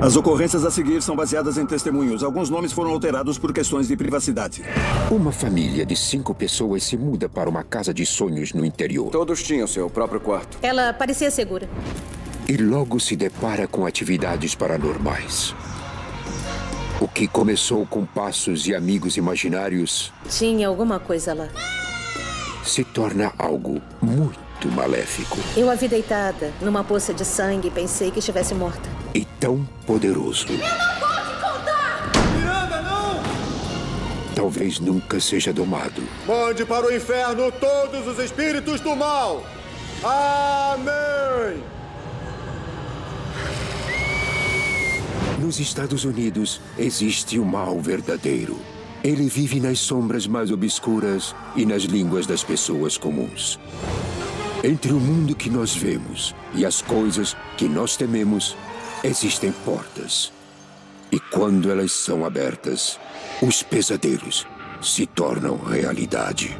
As ocorrências a seguir são baseadas em testemunhos. Alguns nomes foram alterados por questões de privacidade. Uma família de 5 pessoas se muda para uma casa de sonhos no interior. Todos tinham seu próprio quarto. Ela parecia segura. E logo se depara com atividades paranormais. O que começou com passos e amigos imaginários Tinha alguma coisa lá. se torna algo muito maléfico. Eu a vi deitada numa poça de sangue e pensei que estivesse morta. E tão poderoso. Eu não vou te contar! Miranda, não! Talvez nunca seja domado. Mande para o inferno todos os espíritos do mal! Amém! Nos Estados Unidos, existe o mal verdadeiro. Ele vive nas sombras mais obscuras e nas línguas das pessoas comuns. Entre o mundo que nós vemos e as coisas que nós tememos, existem portas. E quando elas são abertas, os pesadelos se tornam realidade.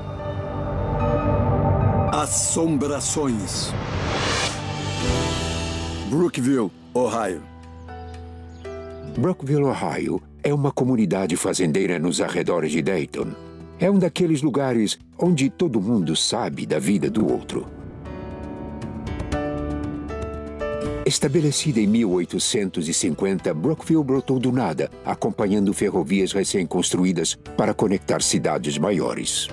Assombrações. Brookville, Ohio. Brookville, Ohio, é uma comunidade fazendeira nos arredores de Dayton. É um daqueles lugares onde todo mundo sabe da vida do outro. Estabelecida em 1850, Brookville brotou do nada, acompanhando ferrovias recém-construídas para conectar cidades maiores.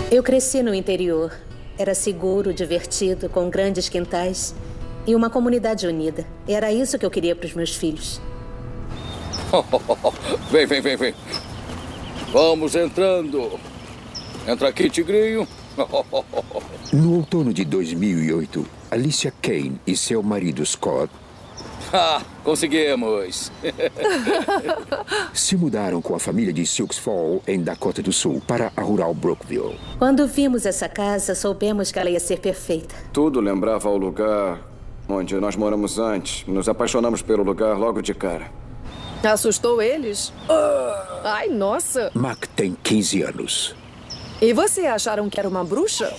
Eu cresci no interior. Era seguro, divertido, com grandes quintais e uma comunidade unida. Era isso que eu queria para os meus filhos. Vem. Vamos entrando. Entra aqui, tigrinho. No outono de 2008, Alicia Kane e seu marido Scott Conseguimos. se mudaram com a família de Sioux Falls, em Dakota do Sul, para a rural Brookville. Quando vimos essa casa, soubemos que ela ia ser perfeita. Tudo lembrava o lugar onde nós moramos antes. Nos apaixonamos pelo lugar logo de cara. Assustou eles? Ai, nossa! Mac tem 15 anos. E você, acharam que era uma bruxa?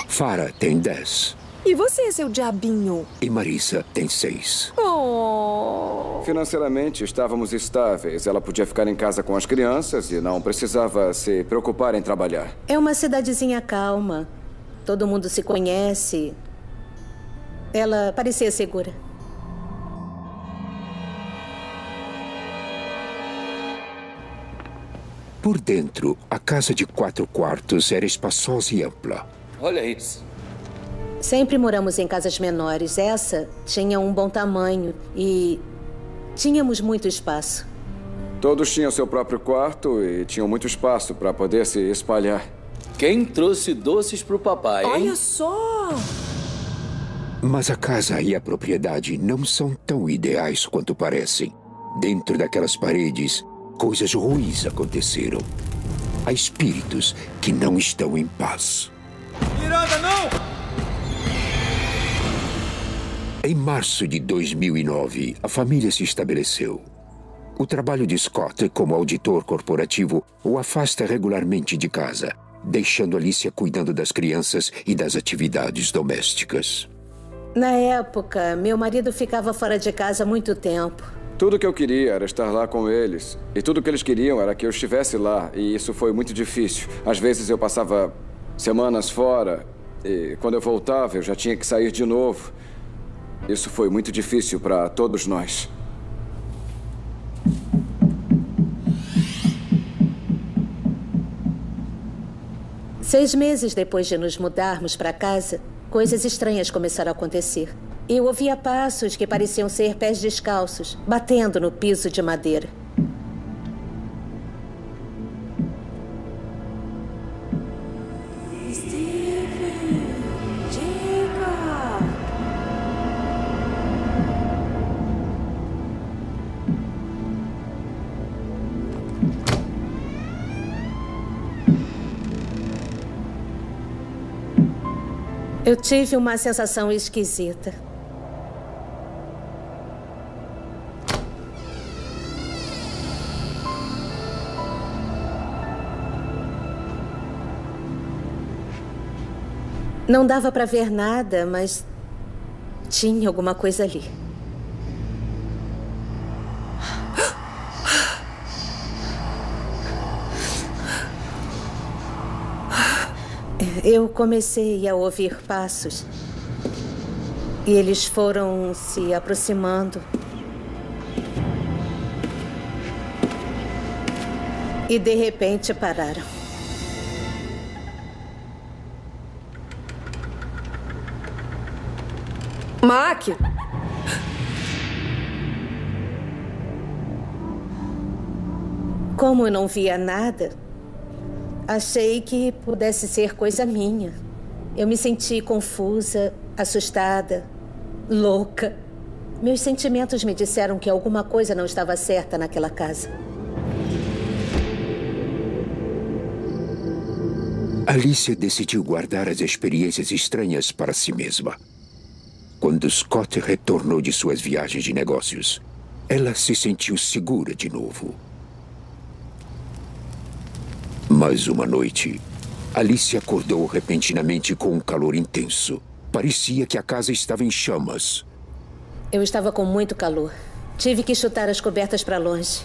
Farah tem 10. E você, seu diabinho? E Marissa tem 6. Oh. Financeiramente, estávamos estáveis. Ela podia ficar em casa com as crianças e não precisava se preocupar em trabalhar. É uma cidadezinha calma. Todo mundo se conhece. Ela parecia segura. Por dentro, a casa de 4 quartos era espaçosa e ampla. Olha isso. Sempre moramos em casas menores. Essa tinha um bom tamanho e tínhamos muito espaço. Todos tinham seu próprio quarto e tinham muito espaço para poder se espalhar. Quem trouxe doces pro papai, hein? Olha só! Mas a casa e a propriedade não são tão ideais quanto parecem. Dentro daquelas paredes, coisas ruins aconteceram. Há espíritos que não estão em paz. Miranda, não! Em março de 2009, a família se estabeleceu. O trabalho de Scott como auditor corporativo o afasta regularmente de casa, deixando Alicia cuidando das crianças e das atividades domésticas. Na época, meu marido ficava fora de casa há muito tempo. Tudo que eu queria era estar lá com eles. E tudo que eles queriam era que eu estivesse lá. E isso foi muito difícil. Às vezes eu passava semanas fora. E quando eu voltava, eu já tinha que sair de novo. Isso foi muito difícil para todos nós. Seis meses depois de nos mudarmos para casa, coisas estranhas começaram a acontecer. Eu ouvia passos que pareciam ser pés descalços, batendo no piso de madeira. Eu tive uma sensação esquisita. Não dava para ver nada, mas Tinha alguma coisa ali. Eu comecei a ouvir passos. E eles foram se aproximando. E de repente pararam. Mac! Como eu não via nada, achei que pudesse ser coisa minha. Eu me senti confusa, assustada, louca. Meus sentimentos me disseram que alguma coisa não estava certa naquela casa. Alicia decidiu guardar as experiências estranhas para si mesma. Quando Scott retornou de suas viagens de negócios, ela se sentiu segura de novo. Mas uma noite, Alicia acordou repentinamente com um calor intenso. Parecia que a casa estava em chamas. Eu estava com muito calor. Tive que chutar as cobertas para longe.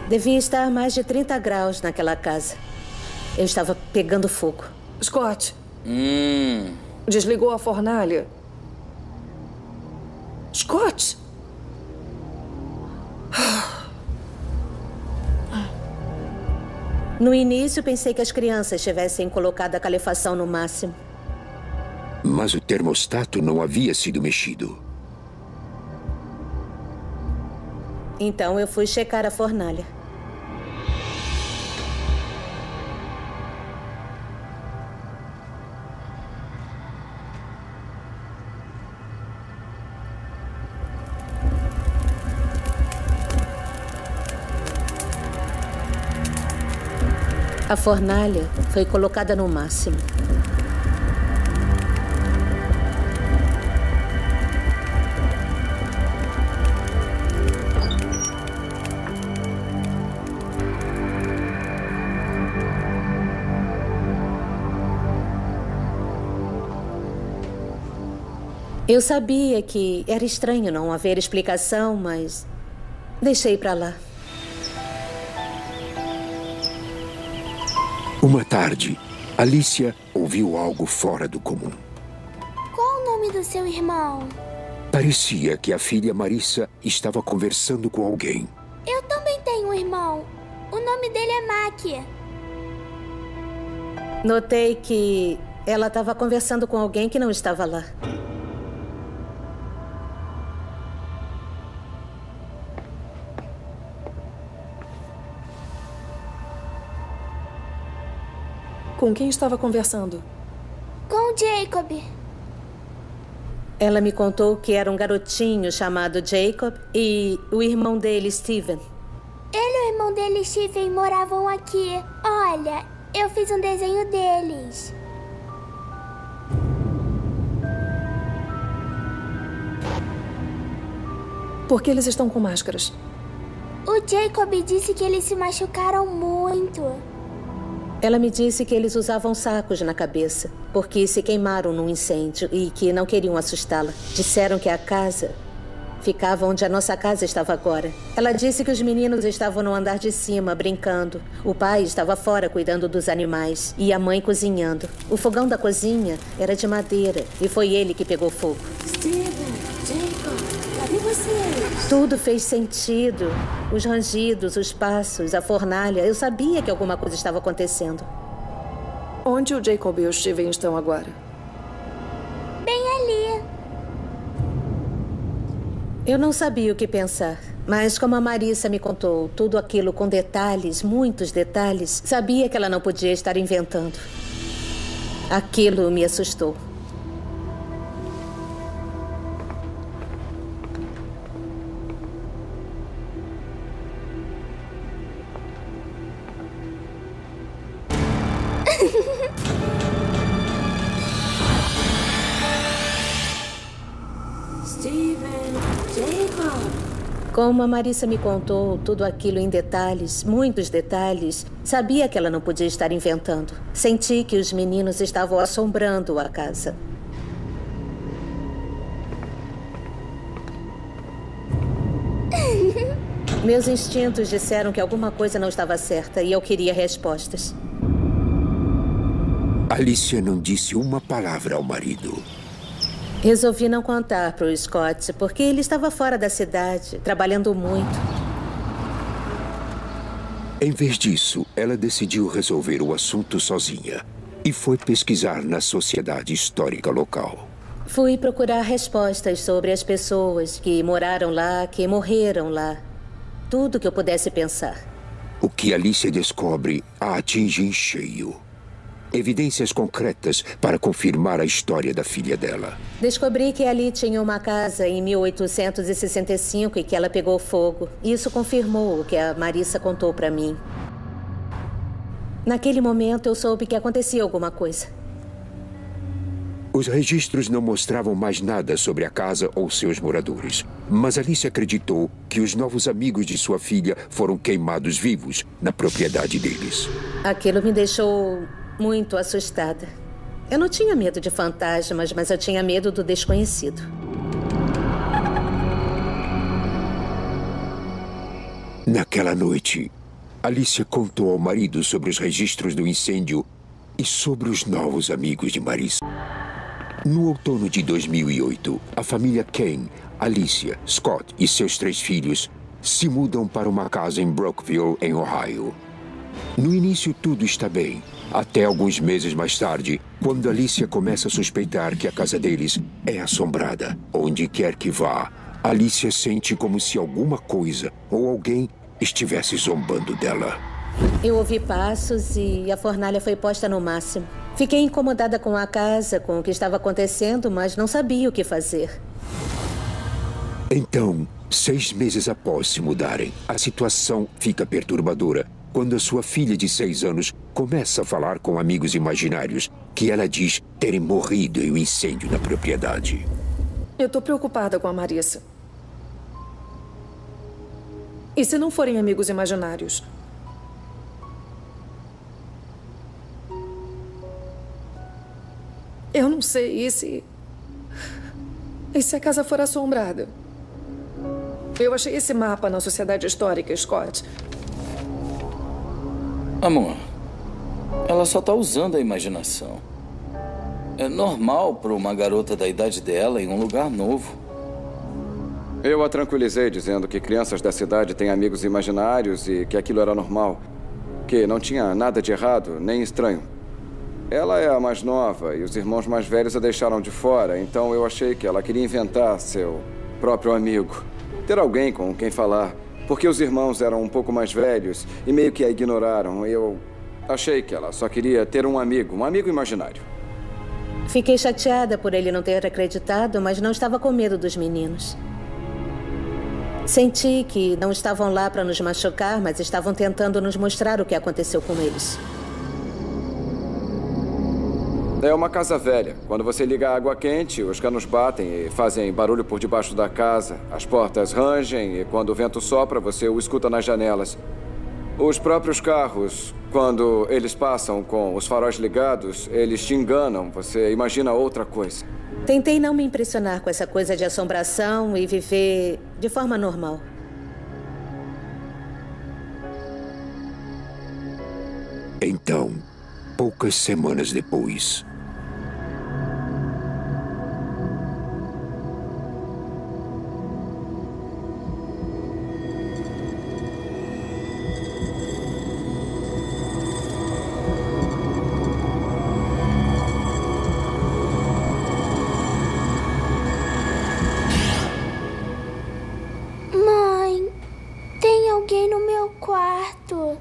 Devia estar a mais de 30 graus naquela casa. Eu estava pegando fogo. Scott. Desligou a fornalha. Scott! No início, pensei que as crianças tivessem colocado a calefação no máximo. Mas o termostato não havia sido mexido. Então eu fui checar a fornalha. A fornalha foi colocada no máximo. Eu sabia que era estranho não haver explicação, mas deixei pra lá. Uma tarde, Alicia ouviu algo fora do comum. Qual o nome do seu irmão? Parecia que a filha Marissa estava conversando com alguém. Eu também tenho um irmão. O nome dele é Mac. Notei que ela estava conversando com alguém que não estava lá. Com quem estava conversando? Com o Jacob. Ela me contou que era um garotinho chamado Jacob e o irmão dele, Steven. Ele e o irmão dele, Steven, moravam aqui. Olha, eu fiz um desenho deles. Por que eles estão com máscaras? O Jacob disse que eles se machucaram muito. Ela me disse que eles usavam sacos na cabeça, porque se queimaram num incêndio e que não queriam assustá-la. Disseram que a casa ficava onde a nossa casa estava agora. Ela disse que os meninos estavam no andar de cima, brincando. O pai estava fora cuidando dos animais e a mãe cozinhando. O fogão da cozinha era de madeira e foi ele que pegou fogo. Steven, Jacob, cadê vocês? Tudo fez sentido. Os rangidos, os passos, a fornalha. Eu sabia que alguma coisa estava acontecendo. Onde o Jacob e o Steven estão agora? Bem ali. Eu não sabia o que pensar. Mas como a Marissa me contou tudo aquilo com detalhes, muitos detalhes, sabia que ela não podia estar inventando. Aquilo me assustou. Steven, Jacob. Como a Marissa me contou tudo aquilo em detalhes, muitos detalhes, sabia que ela não podia estar inventando. Senti que os meninos estavam assombrando a casa. Meus instintos disseram que alguma coisa não estava certa e eu queria respostas. Alicia não disse uma palavra ao marido. Resolvi não contar para o Scott, porque ele estava fora da cidade, trabalhando muito. Em vez disso, ela decidiu resolver o assunto sozinha e foi pesquisar na Sociedade Histórica local. Fui procurar respostas sobre as pessoas que moraram lá, que morreram lá. Tudo que eu pudesse pensar. O que Alicia descobre a atinge em cheio. Evidências concretas para confirmar a história da filha dela. Descobri que ali tinha uma casa em 1865 e que ela pegou fogo. Isso confirmou o que a Marissa contou para mim. Naquele momento, eu soube que acontecia alguma coisa. Os registros não mostravam mais nada sobre a casa ou seus moradores. Mas Alicia acreditou que os novos amigos de sua filha foram queimados vivos na propriedade deles. Aquilo me deixou muito assustada. Eu não tinha medo de fantasmas, mas eu tinha medo do desconhecido. Naquela noite, Alicia contou ao marido sobre os registros do incêndio e sobre os novos amigos de Marissa. No outono de 2008, a família Kane, Alicia, Scott e seus 3 filhos se mudam para uma casa em Brookville, em Ohio. No início, tudo está bem. Até alguns meses mais tarde, quando Alicia começa a suspeitar que a casa deles é assombrada. Onde quer que vá, Alicia sente como se alguma coisa ou alguém estivesse zombando dela. Eu ouvi passos e a fornalha foi posta no máximo. Fiquei incomodada com a casa, com o que estava acontecendo, mas não sabia o que fazer. Então, 6 meses após se mudarem, a situação fica perturbadora quando a sua filha de 6 anos começa a falar com amigos imaginários que ela diz terem morrido em um incêndio na propriedade. Eu tô preocupada com a Marissa. E se não forem amigos imaginários? Eu não sei, e se a casa for assombrada? Eu achei esse mapa na Sociedade Histórica, Scott. Amor, ela só tá usando a imaginação. É normal para uma garota da idade dela em um lugar novo. Eu a tranquilizei dizendo que crianças da cidade têm amigos imaginários e que aquilo era normal. Que não tinha nada de errado, nem estranho. Ela é a mais nova e os irmãos mais velhos a deixaram de fora, então eu achei que ela queria inventar seu próprio amigo. Ter alguém com quem falar. Porque os irmãos eram um pouco mais velhos e meio que a ignoraram. Eu achei que ela só queria ter um amigo imaginário. Fiquei chateada por ele não ter acreditado, mas não estava com medo dos meninos. Senti que não estavam lá para nos machucar, mas estavam tentando nos mostrar o que aconteceu com eles. É uma casa velha. Quando você liga a água quente, os canos batem e fazem barulho por debaixo da casa. As portas rangem e quando o vento sopra, você o escuta nas janelas. Os próprios carros, quando eles passam com os faróis ligados, eles te enganam. Você imagina outra coisa. Tentei não me impressionar com essa coisa de assombração e viver de forma normal. Então, poucas semanas depois, Mãe, tem alguém no meu quarto.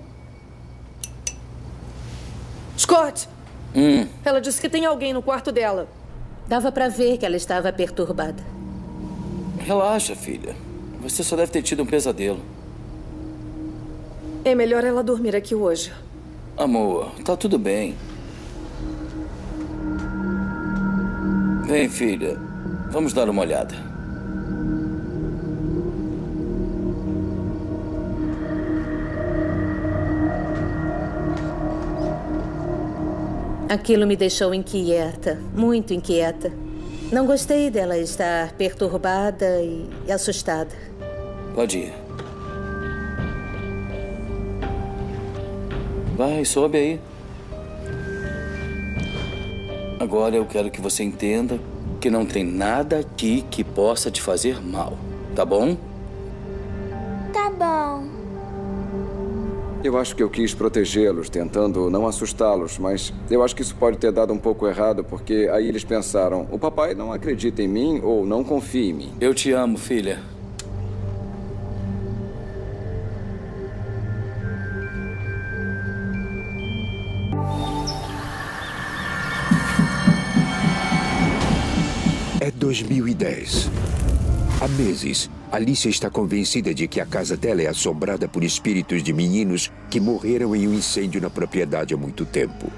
Scott! Ela disse que tem alguém no quarto dela. Dava para ver que ela estava perturbada. Relaxa, filha. Você só deve ter tido um pesadelo. É melhor ela dormir aqui hoje. Amor, tá tudo bem. Vem, filha. Vamos dar uma olhada. Aquilo me deixou inquieta, muito inquieta. Não gostei dela estar perturbada e assustada. Pode ir. Vai, sobe aí. Agora eu quero que você entenda que não tem nada aqui que possa te fazer mal, tá bom? Tá bom. Eu acho que eu quis protegê-los, tentando não assustá-los, mas eu acho que isso pode ter dado um pouco errado, porque aí eles pensaram, o papai não acredita em mim ou não confia em mim. Eu te amo, filha. É 2010. Há meses, Alicia está convencida de que a casa dela é assombrada por espíritos de meninos que morreram em um incêndio na propriedade há muito tempo.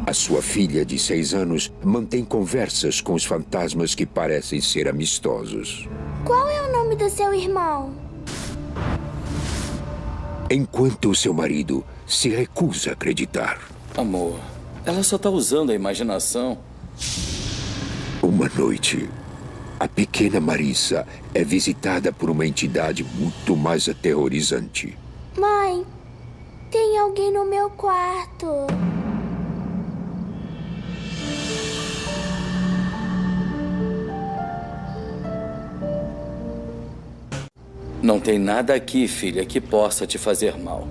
A sua filha, de 6 anos, mantém conversas com os fantasmas que parecem ser amistosos. Qual é o nome do seu irmão? Enquanto o seu marido se recusa a acreditar. Amor, ela só tá usando a imaginação. Uma noite, a pequena Marissa é visitada por uma entidade muito mais aterrorizante. Mãe, tem alguém no meu quarto. Não tem nada aqui, filha, que possa te fazer mal.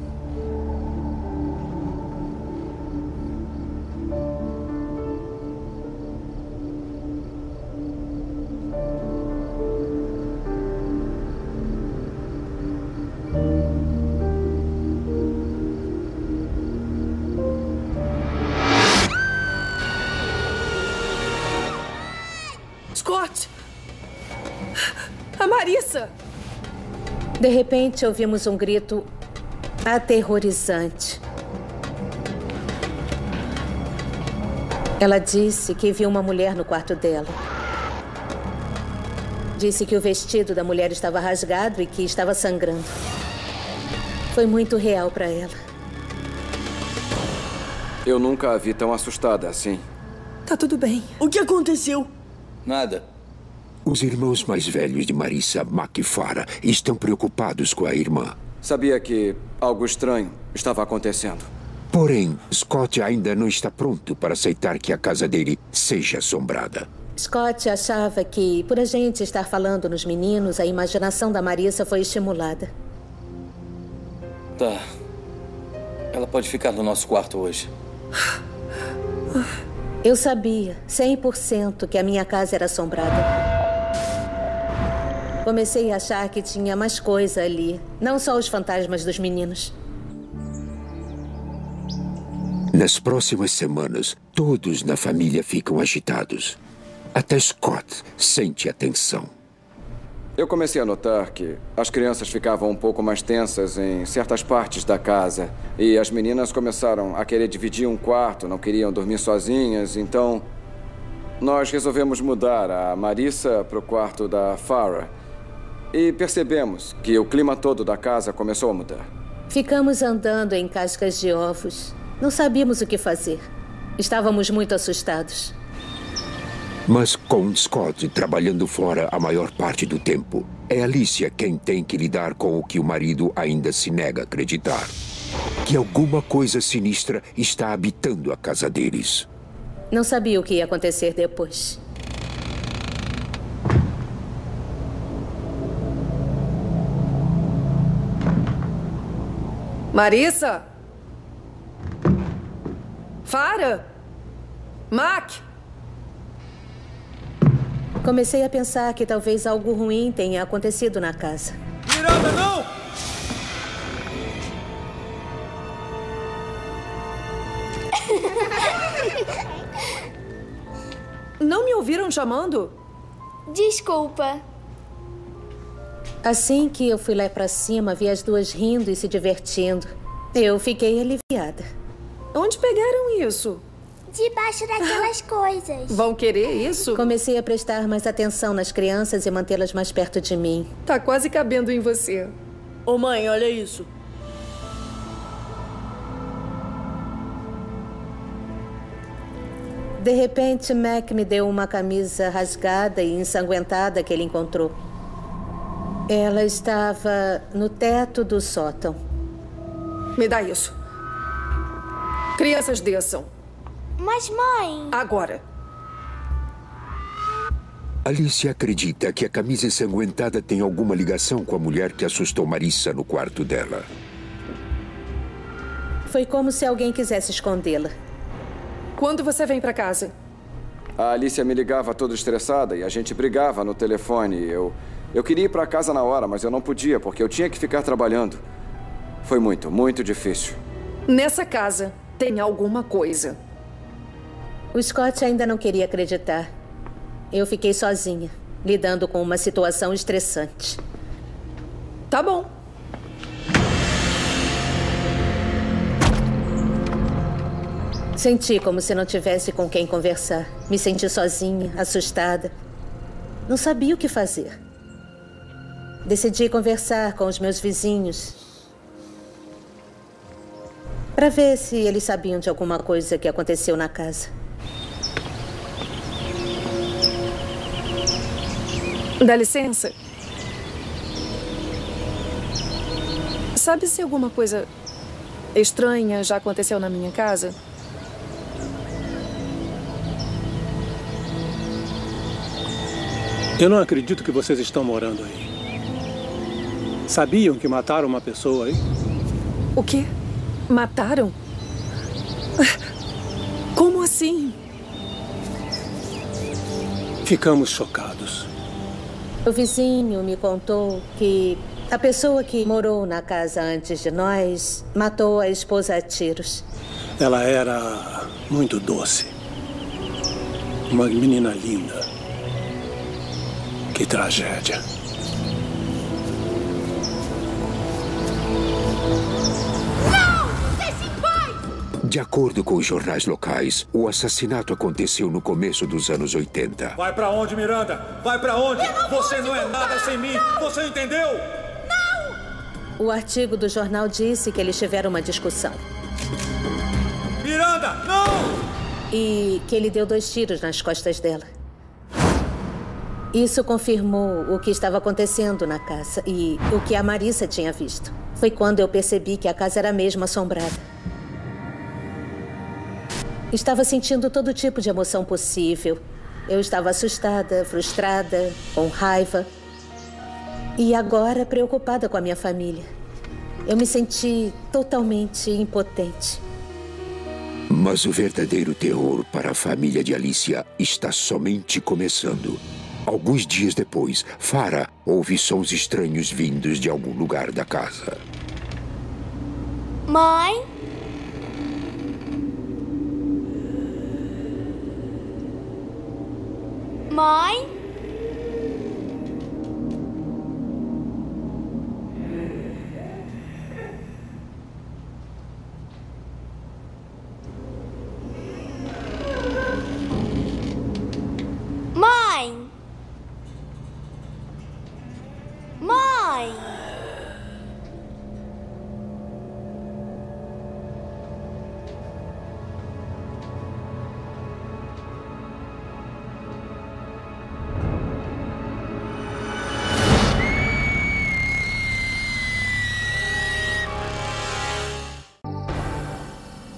Scott! A Marissa! De repente, ouvimos um grito aterrorizante. Ela disse que viu uma mulher no quarto dela. Disse que o vestido da mulher estava rasgado e que estava sangrando. Foi muito real para ela. Eu nunca a vi tão assustada assim. Tá tudo bem. O que aconteceu? Nada. Os irmãos mais velhos de Marissa, Mac e Farah, estão preocupados com a irmã. Sabia que algo estranho estava acontecendo. Porém, Scott ainda não está pronto para aceitar que a casa dele seja assombrada. Scott achava que, por a gente estar falando nos meninos, a imaginação da Marissa foi estimulada. Tá. Ela pode ficar no nosso quarto hoje. Eu sabia, 100%, que a minha casa era assombrada. Comecei a achar que tinha mais coisa ali, não só os fantasmas dos meninos. Nas próximas semanas, todos na família ficam agitados. Até Scott sente a tensão. Eu comecei a notar que as crianças ficavam um pouco mais tensas em certas partes da casa. E as meninas começaram a querer dividir um quarto, não queriam dormir sozinhas. Então, nós resolvemos mudar a Marissa para o quarto da Farah. E percebemos que o clima todo da casa começou a mudar. Ficamos andando em cascas de ovos. Não sabíamos o que fazer. Estávamos muito assustados. Mas com Scott trabalhando fora a maior parte do tempo, é Alicia quem tem que lidar com o que o marido ainda se nega a acreditar. Que alguma coisa sinistra está habitando a casa deles. Não sabia o que ia acontecer depois. Marissa? Farah? Mac? Comecei a pensar que talvez algo ruim tenha acontecido na casa. Miranda, não! Não me ouviram chamando? Desculpa. Assim que eu fui lá pra cima, vi as duas rindo e se divertindo. Eu fiquei aliviada. Onde pegaram isso? Debaixo daquelas coisas. Vão querer isso? Comecei a prestar mais atenção nas crianças e mantê-las mais perto de mim. Tá quase cabendo em você. Ô mãe, olha isso. De repente, Mac me deu uma camisa rasgada e ensanguentada que ele encontrou. Ela estava no teto do sótão. Me dá isso. Crianças, desçam. Mas, mãe... Agora. Alicia acredita que a camisa ensanguentada tem alguma ligação com a mulher que assustou Marissa no quarto dela. Foi como se alguém quisesse escondê-la. Quando você vem pra casa? A Alicia me ligava toda estressada e a gente brigava no telefone. Eu queria ir pra casa na hora, mas eu não podia, porque eu tinha que ficar trabalhando. Foi muito, muito difícil. Nessa casa tem alguma coisa. O Scott ainda não queria acreditar. Eu fiquei sozinha, lidando com uma situação estressante. Tá bom. Senti como se não tivesse com quem conversar. Me senti sozinha, assustada. Não sabia o que fazer. Decidi conversar com os meus vizinhos para ver se eles sabiam de alguma coisa que aconteceu na casa. Dá licença? Sabe se alguma coisa estranha já aconteceu na minha casa? Eu não acredito que vocês estão morando aí. Sabiam que mataram uma pessoa aí? O quê? Mataram? Como assim? Ficamos chocados. O vizinho me contou que a pessoa que morou na casa antes de nós matou a esposa a tiros. Ela era muito doce. Uma menina linda. Que tragédia. De acordo com os jornais locais, o assassinato aconteceu no começo dos anos 80. Vai pra onde, Miranda? Vai pra onde? Você não é nada sem mim. Você entendeu? O artigo do jornal disse que eles tiveram uma discussão. Miranda, não! E que ele deu 2 tiros nas costas dela. Isso confirmou o que estava acontecendo na casa e o que a Marissa tinha visto. Foi quando eu percebi que a casa era mesmo assombrada. Estava sentindo todo tipo de emoção possível. Eu estava assustada, frustrada, com raiva. E agora preocupada com a minha família. Eu me senti totalmente impotente. Mas o verdadeiro terror para a família de Alicia está somente começando. Alguns dias depois, Farah ouve sons estranhos vindos de algum lugar da casa. Mãe? Mãe? Mãe? Mãe?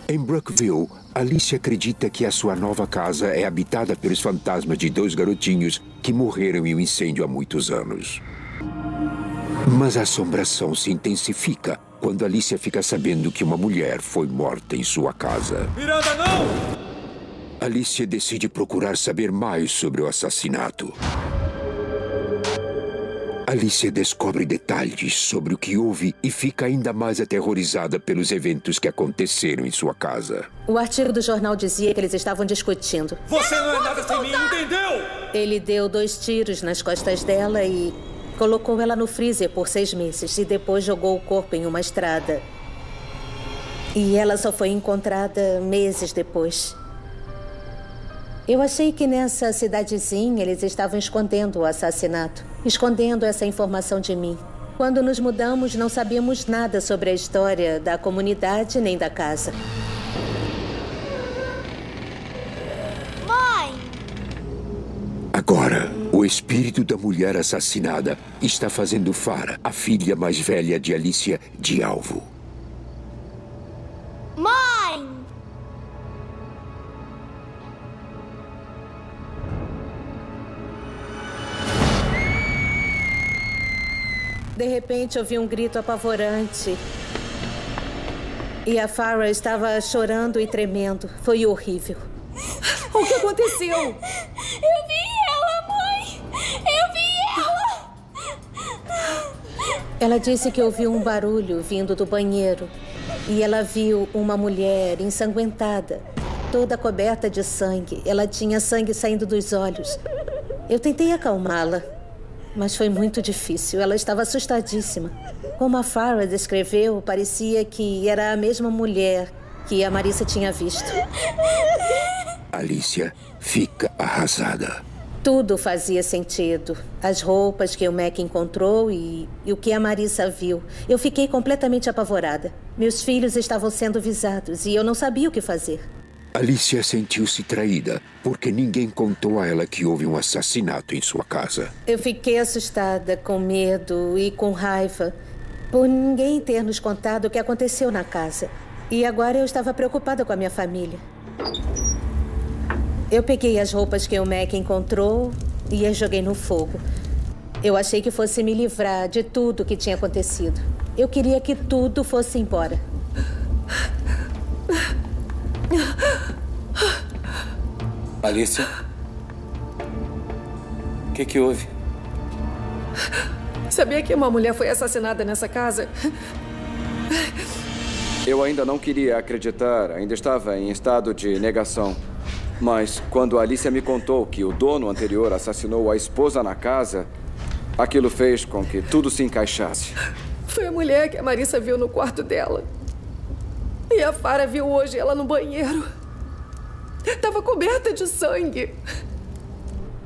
Em Brookville, Alicia acredita que a sua nova casa é habitada pelos fantasmas de 2 garotinhos que morreram em um incêndio há muitos anos. Mas a assombração se intensifica quando Alicia fica sabendo que uma mulher foi morta em sua casa. Miranda, não! Alicia decide procurar saber mais sobre o assassinato. Alicia descobre detalhes sobre o que houve e fica ainda mais aterrorizada pelos eventos que aconteceram em sua casa. O artigo do jornal dizia que eles estavam discutindo. Você não é nada sem mim, entendeu? Ele deu 2 tiros nas costas dela e colocou ela no freezer por 6 meses. E depois jogou o corpo em uma estrada. E ela só foi encontrada meses depois. Eu achei que nessa cidadezinha eles estavam escondendo o assassinato. Escondendo essa informação de mim. Quando nos mudamos, não sabíamos nada sobre a história da comunidade nem da casa. Mãe! Agora, o espírito da mulher assassinada está fazendo Farah, a filha mais velha de Alicia, de alvo. Mãe! De repente, ouvi um grito apavorante. E a Farah estava chorando e tremendo. Foi horrível. O que aconteceu? Eu vi ela, mãe! Eu vi ela! Ela disse que ouviu um barulho vindo do banheiro. E ela viu uma mulher ensanguentada, toda coberta de sangue. Ela tinha sangue saindo dos olhos. Eu tentei acalmá-la, mas foi muito difícil. Ela estava assustadíssima. Como a Farah descreveu, parecia que era a mesma mulher que a Marissa tinha visto. Alicia fica arrasada. Tudo fazia sentido. As roupas que o Mac encontrou e o que a Marissa viu. Eu fiquei completamente apavorada. Meus filhos estavam sendo visados e eu não sabia o que fazer. Alicia sentiu-se traída porque ninguém contou a ela que houve um assassinato em sua casa. Eu fiquei assustada, com medo e com raiva por ninguém ter nos contado o que aconteceu na casa. E agora eu estava preocupada com a minha família. Eu peguei as roupas que o Mac encontrou e as joguei no fogo. Eu achei que fosse me livrar de tudo que tinha acontecido. Eu queria que tudo fosse embora. Alicia? O que houve? Sabia que uma mulher foi assassinada nessa casa? Eu ainda não queria acreditar, ainda estava em estado de negação. Mas quando a Alicia me contou que o dono anterior assassinou a esposa na casa, aquilo fez com que tudo se encaixasse. Foi a mulher que a Marissa viu no quarto dela. E a Farah viu hoje ela no banheiro. Estava coberta de sangue.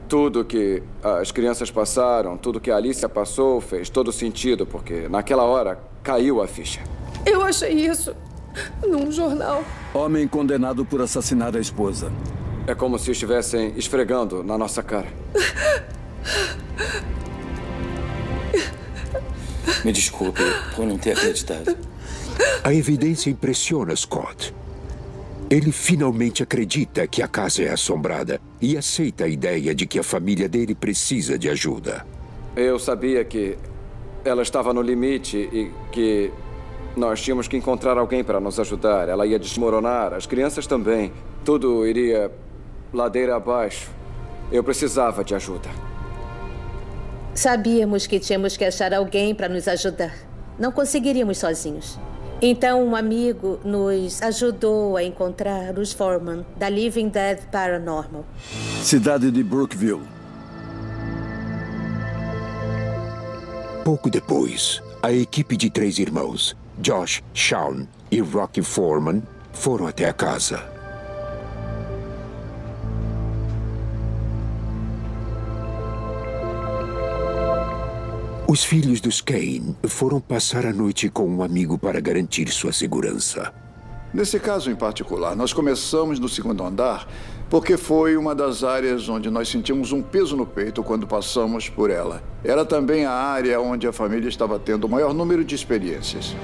Tudo que as crianças passaram, tudo que a Alicia passou, fez todo sentido, porque naquela hora caiu a ficha. Eu achei isso num jornal. Homem condenado por assassinar a esposa. É como se estivessem esfregando na nossa cara. Me desculpe por não ter acreditado. A evidência impressiona Scott. Ele finalmente acredita que a casa é assombrada e aceita a ideia de que a família dele precisa de ajuda. Eu sabia que ela estava no limite e que nós tínhamos que encontrar alguém para nos ajudar. Ela ia desmoronar, as crianças também. Tudo iria ladeira abaixo. Eu precisava de ajuda. Sabíamos que tínhamos que achar alguém para nos ajudar. Não conseguiríamos sozinhos. Então, um amigo nos ajudou a encontrar os Foreman, da Living Dead Paranormal. Cidade de Brookville. Pouco depois, a equipe de 3 irmãos, Josh, Shawn e Rocky Foreman, foram até a casa. Os filhos dos Kane foram passar a noite com um amigo para garantir sua segurança. Nesse caso em particular, nós começamos no 2º andar porque foi uma das áreas onde nós sentimos um peso no peito quando passamos por ela. Era também a área onde a família estava tendo o maior número de experiências.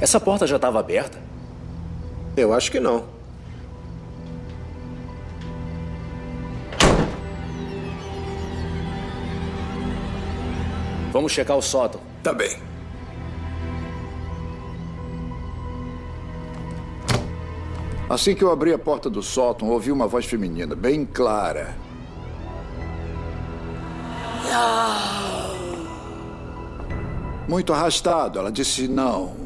Essa porta já estava aberta? Eu acho que não. Vamos checar o sótão. Tá bem. Assim que eu abri a porta do sótão, ouvi uma voz feminina, bem clara. Muito arrastado. Ela disse não.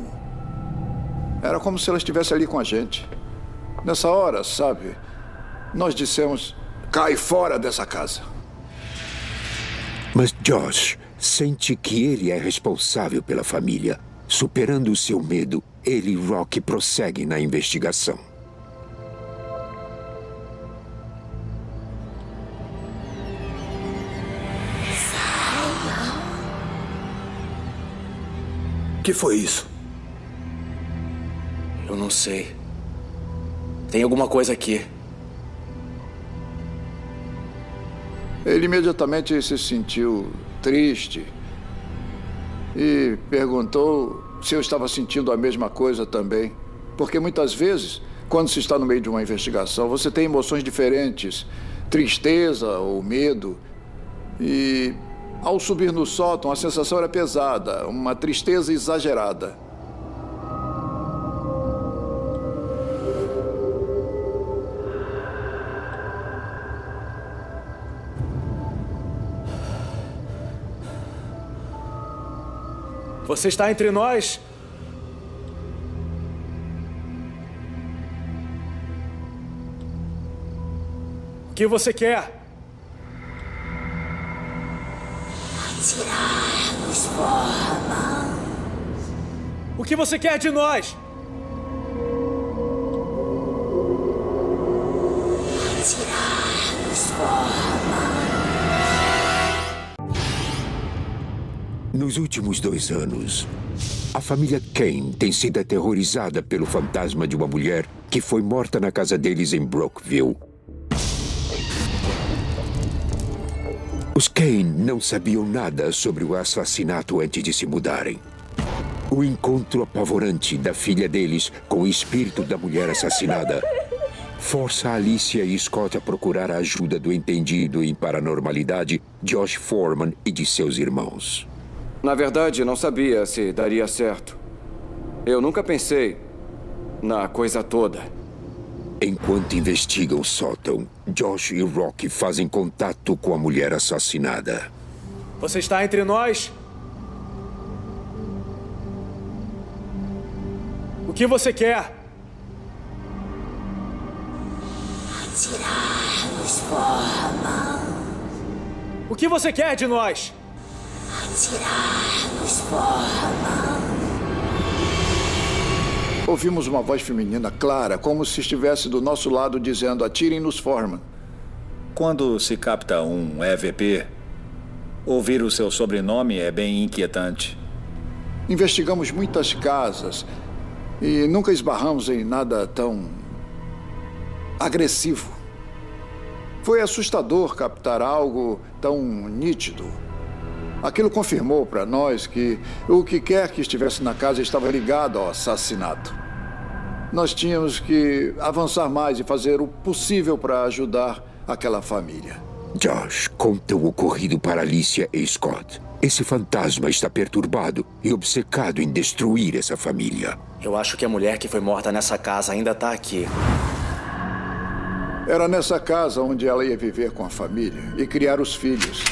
Era como se ela estivesse ali com a gente. Nessa hora, sabe, nós dissemos, cai fora dessa casa. Mas Josh sente que ele é responsável pela família. Superando o seu medo, ele e Rocky prosseguem na investigação. O que foi isso? Eu não sei. Tem alguma coisa aqui. Ele imediatamente se sentiu triste e perguntou se eu estava sentindo a mesma coisa também. Porque muitas vezes, quando se está no meio de uma investigação, você tem emoções diferentes tristeza ou medo. E ao subir no sótão, a sensação era pesada, uma tristeza exagerada. Você está entre nós? O que você quer? Tirar-nos forma. O que você quer de nós? Tirar-nos forma. Nos últimos 2 anos, a família Kane tem sido aterrorizada pelo fantasma de uma mulher que foi morta na casa deles em Brookville. Os Kane não sabiam nada sobre o assassinato antes de se mudarem. O encontro apavorante da filha deles com o espírito da mulher assassinada força Alicia e Scott a procurar a ajuda do entendido em paranormalidade Josh Foreman e de seus irmãos. Na verdade, não sabia se daria certo. Eu nunca pensei na coisa toda. Enquanto investigam o sótão, Josh e Rocky fazem contato com a mulher assassinada. Você está entre nós? O que você quer? Tirar-nos forma. O que você quer de nós? Tirar-nos forma. Ouvimos uma voz feminina clara, como se estivesse do nosso lado dizendo: atirem-nos Foreman. Quando se capta um EVP, ouvir o seu sobrenome é bem inquietante. Investigamos muitas casas e nunca esbarramos em nada tão agressivo. Foi assustador captar algo tão nítido. Aquilo confirmou para nós que o que quer que estivesse na casa estava ligado ao assassinato. Nós tínhamos que avançar mais e fazer o possível para ajudar aquela família. Josh conta o ocorrido para Alicia e Scott. Esse fantasma está perturbado e obcecado em destruir essa família. Eu acho que a mulher que foi morta nessa casa ainda está aqui. Era nessa casa onde ela ia viver com a família e criar os filhos.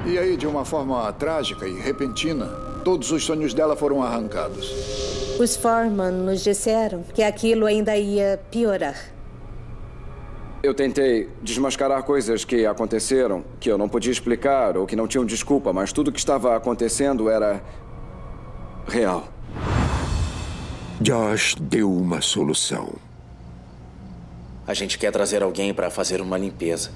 E aí, de uma forma trágica e repentina, todos os sonhos dela foram arrancados. Os Foreman nos disseram que aquilo ainda ia piorar. Eu tentei desmascarar coisas que aconteceram, que eu não podia explicar ou que não tinham desculpa, mas tudo que estava acontecendo era real. Josh deu uma solução. A gente quer trazer alguém para fazer uma limpeza.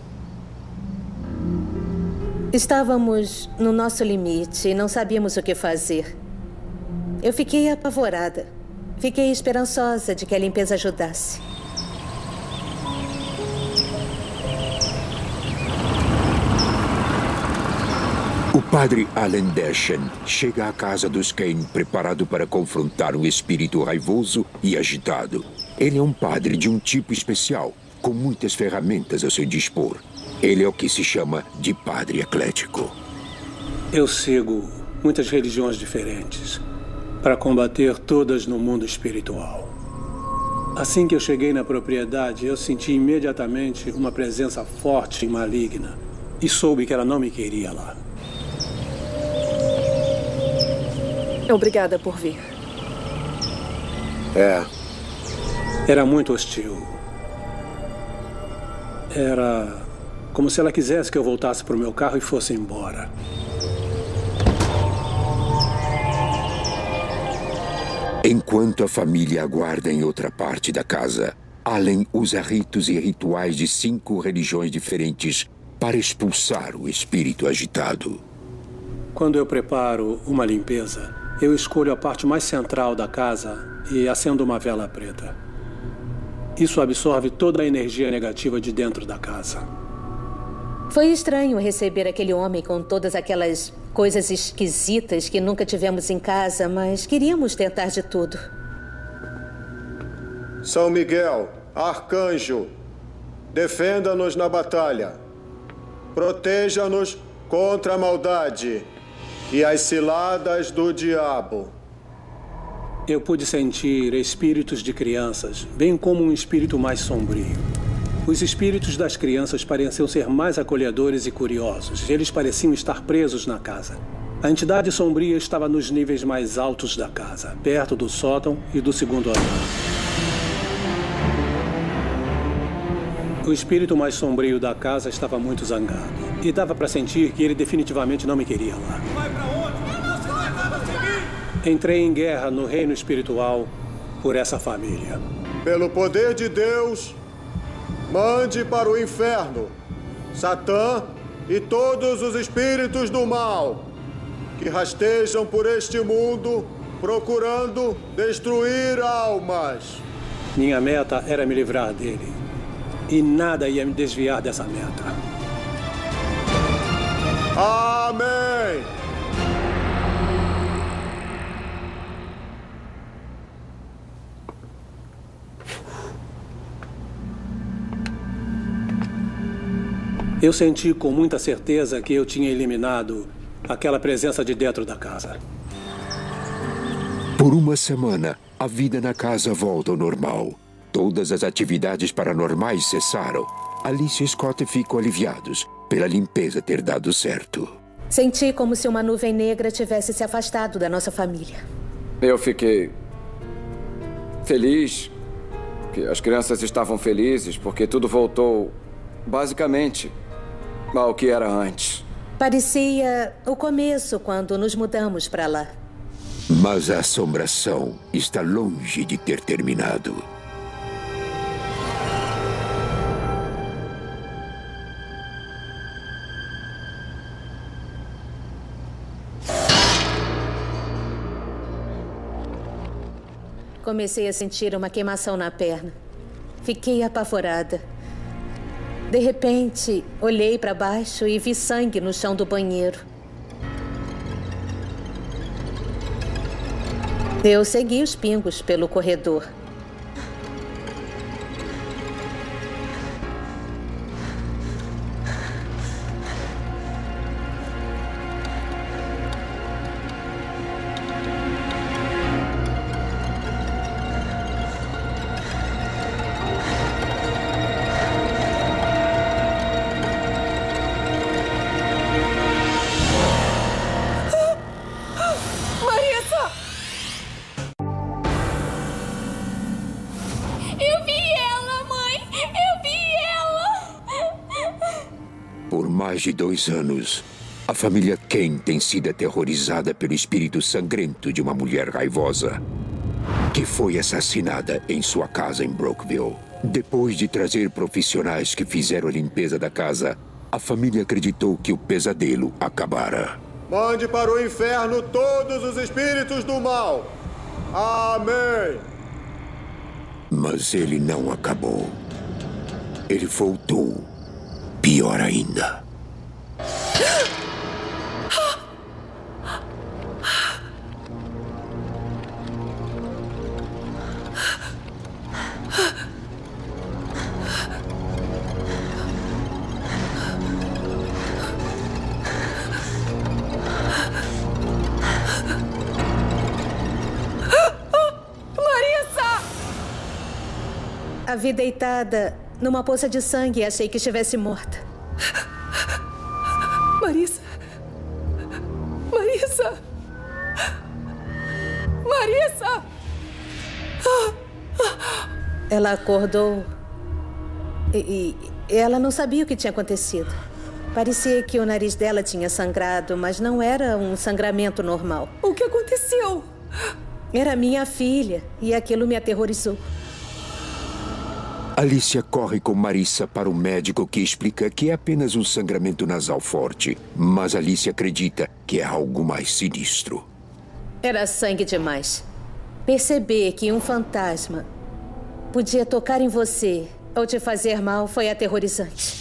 Estávamos no nosso limite e não sabíamos o que fazer. Eu fiquei apavorada. Fiquei esperançosa de que a limpeza ajudasse. O padre Alan Deschen chega à casa dos Kane preparado para confrontar um espírito raivoso e agitado. Ele é um padre de um tipo especial, com muitas ferramentas a seu dispor. Ele é o que se chama de padre eclético. Eu sigo muitas religiões diferentes para combater todas no mundo espiritual. Assim que eu cheguei na propriedade, eu senti imediatamente uma presença forte e maligna e soube que ela não me queria lá. Obrigada por vir. Era muito hostil. Era como se ela quisesse que eu voltasse para o meu carro e fosse embora. Enquanto a família aguarda em outra parte da casa, Allen usa ritos e rituais de 5 religiões diferentes para expulsar o espírito agitado. Quando eu preparo uma limpeza, eu escolho a parte mais central da casa e acendo uma vela preta. Isso absorve toda a energia negativa de dentro da casa. Foi estranho receber aquele homem com todas aquelas coisas esquisitas que nunca tivemos em casa, mas queríamos tentar de tudo. São Miguel, arcanjo, defenda-nos na batalha. Proteja-nos contra a maldade e as ciladas do diabo. Eu pude sentir espíritos de crianças, bem como um espírito mais sombrio. Os espíritos das crianças pareciam ser mais acolhedores e curiosos. Eles pareciam estar presos na casa. A entidade sombria estava nos níveis mais altos da casa, perto do sótão e do segundo andar. O espírito mais sombrio da casa estava muito zangado. E dava para sentir que ele definitivamente não me queria lá. Vai pra onde? Eu não sei, vamos seguir! Entrei em guerra no reino espiritual por essa família. Pelo poder de Deus, mande para o inferno Satã e todos os espíritos do mal que rastejam por este mundo procurando destruir almas. Minha meta era me livrar dele. E nada ia me desviar dessa meta. Amém! Eu senti com muita certeza que eu tinha eliminado aquela presença de dentro da casa. Por uma semana, a vida na casa volta ao normal. Todas as atividades paranormais cessaram. Alice e Scott ficam aliviados pela limpeza ter dado certo. Senti como se uma nuvem negra tivesse se afastado da nossa família. Eu fiquei feliz, que as crianças estavam felizes, porque tudo voltou basicamente ao que era antes. Parecia o começo quando nos mudamos para lá. Mas a assombração está longe de ter terminado. Comecei a sentir uma queimação na perna. Fiquei apavorada. De repente, olhei para baixo e vi sangue no chão do banheiro. Eu segui os pingos pelo corredor. Mais de 2 anos, a família Kane tem sido aterrorizada pelo espírito sangrento de uma mulher raivosa que foi assassinada em sua casa em Brookville. Depois de trazer profissionais que fizeram a limpeza da casa, a família acreditou que o pesadelo acabara. Mande para o inferno todos os espíritos do mal. Amém! Mas ele não acabou. Ele voltou. Pior ainda. A vi deitada numa poça de sangue e achei que estivesse morta. Marissa! Marissa! Marissa! Ela acordou e ela não sabia o que tinha acontecido. Parecia que o nariz dela tinha sangrado, mas não era um sangramento normal. O que aconteceu? Era minha filha e aquilo me aterrorizou. Alicia corre com Marissa para o médico que explica que é apenas um sangramento nasal forte. Mas Alicia acredita que é algo mais sinistro. Era sangue demais. Perceber que um fantasma podia tocar em você ou te fazer mal foi aterrorizante.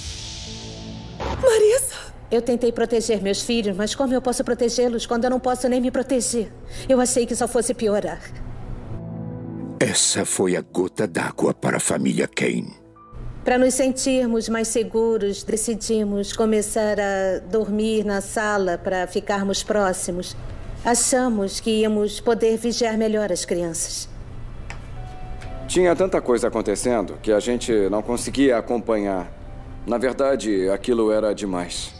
Marissa! Eu tentei proteger meus filhos, mas como eu posso protegê-los quando eu não posso nem me proteger? Eu achei que só fosse piorar. Essa foi a gota d'água para a família Kane. Para nos sentirmos mais seguros, decidimos começar a dormir na sala para ficarmos próximos. Achamos que íamos poder vigiar melhor as crianças. Tinha tanta coisa acontecendo que a gente não conseguia acompanhar. Na verdade, aquilo era demais.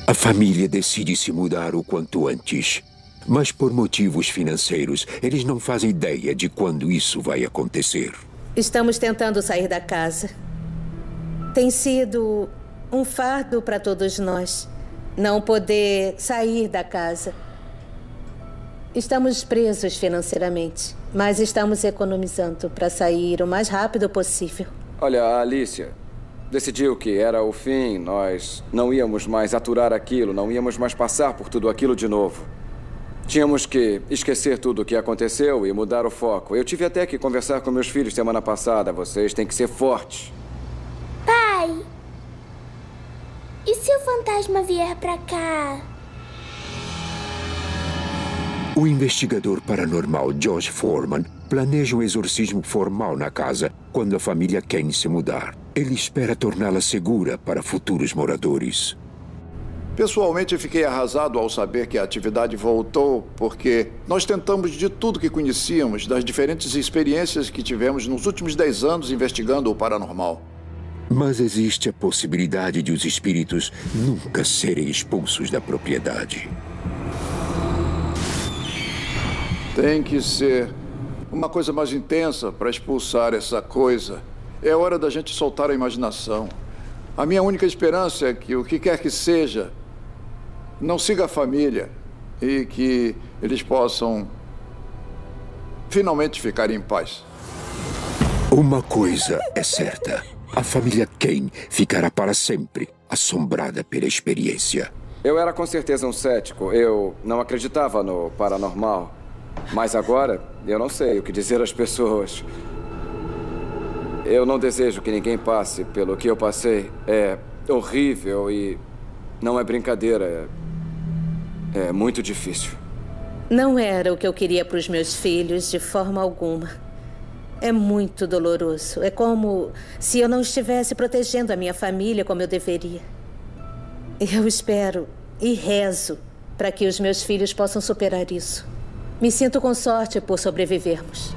A família decide se mudar o quanto antes. Mas por motivos financeiros, eles não fazem ideia de quando isso vai acontecer. Estamos tentando sair da casa. Tem sido um fardo para todos nós não poder sair da casa. Estamos presos financeiramente, mas estamos economizando para sair o mais rápido possível. Olha, a Alicia decidiu que era o fim. Nós não íamos mais aturar aquilo, não íamos mais passar por tudo aquilo de novo. Tínhamos que esquecer tudo o que aconteceu e mudar o foco. Eu tive até que conversar com meus filhos semana passada. Vocês têm que ser fortes. Pai, e se o fantasma vier pra cá? O investigador paranormal Josh Foreman planeja um exorcismo formal na casa quando a família Kane se mudar. Ele espera torná-la segura para futuros moradores. Pessoalmente, fiquei arrasado ao saber que a atividade voltou, porque nós tentamos de tudo que conhecíamos, das diferentes experiências que tivemos nos últimos 10 anos investigando o paranormal. Mas existe a possibilidade de os espíritos nunca serem expulsos da propriedade. Tem que ser uma coisa mais intensa para expulsar essa coisa. É hora da gente soltar a imaginação. A minha única esperança é que o que quer que seja não siga a família e que eles possam finalmente ficar em paz. Uma coisa é certa. A família Kane ficará para sempre assombrada pela experiência. Eu era com certeza um cético. Eu não acreditava no paranormal. Mas agora, eu não sei o que dizer às pessoas. Eu não desejo que ninguém passe pelo que eu passei. É horrível e não é brincadeira. É muito difícil. Não era o que eu queria para os meus filhos de forma alguma. É muito doloroso. É como se eu não estivesse protegendo a minha família como eu deveria. Eu espero e rezo para que os meus filhos possam superar isso. Me sinto com sorte por sobrevivermos.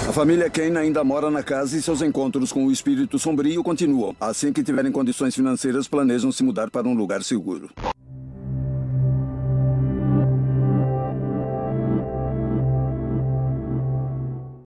A família Kane ainda mora na casa e seus encontros com o espírito sombrio continuam. Assim que tiverem condições financeiras, planejam se mudar para um lugar seguro.